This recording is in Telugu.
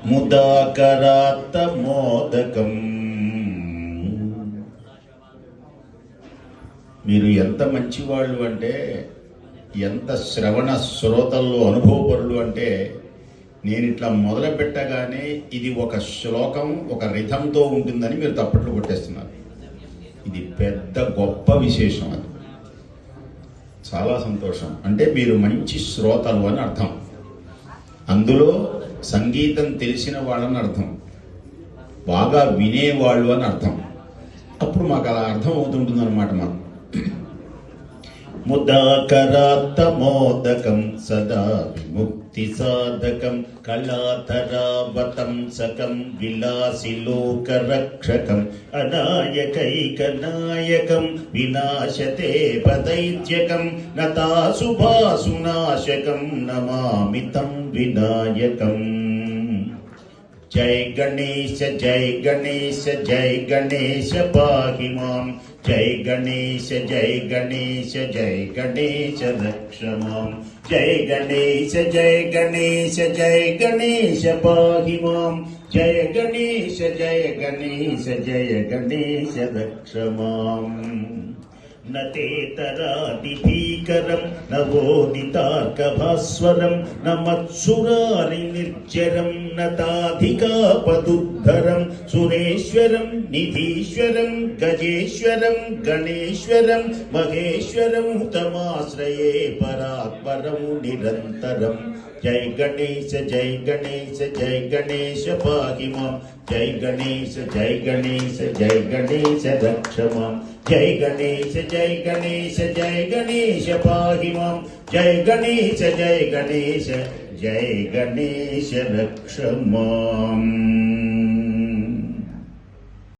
ముదాకరాత మోదకం. మీరు ఎంత మంచివాళ్ళు అంటే, ఎంత శ్రవణ శ్రోతల్లో అనుభవపరులు అంటే, నేను ఇట్లా మొదలు పెట్టగానే ఇది ఒక శ్లోకం ఒక రిథంతో ఉంటుందని మీరు తప్పట్లు కొట్టేస్తున్నారు. ఇది పెద్ద గొప్ప విశేషం. అది చాలా సంతోషం. అంటే మీరు మంచి శ్రోతలు అని అర్థం. అందులో సంగీతం తెలిసిన వాళ్ళని అర్థం, బాగా వినేవాళ్ళు అని అర్థం. అప్పుడు మాకు అలా అర్థం అవుతుంటుంది అనమాట. మాకు ముదాకరాత మోదకం సదా విముక్తి సాధకం కళాధరావతం సకం విలాసి లోక రక్షకం అనాయకైక నాయకం వినాశతే పదైత్యకం నతాశుభాసునాశకం నమామితం వినాయకం. జై గణేశ జై గణేశ జై గణేశ పాహి మాం. జై గణేశ జై గణేశ జై గణేశ రక్ష మాం. జై గణేశ జై గణేశ జై గణేశ పాహి మాం. జయ గణేశ జయ గణేశ జయ గణేశ రక్ష మాం. నతేతరాదిభీకరం నవోదితార్కభాస్వరం నమత్సురారి నిర్జరం నతాధికాపదుద్ధరం సురేశ్వరం నిధీశ్వరం గజేశ్వరం గణేశ్వరం మహేశ్వరం తమాశ్రయే పరాత్పరం నిరంతరం. జై గణేశ జై గణేశ జై గణేశ పాహి మాం. జై గణేశ జై గణేశ జై గణేశ రక్ష మాం. జై గణేశ జై గణేశ జై గణేశ పాహి మాం. జై గణేశ జై గణేశ జై గణేశ రక్ష మాం.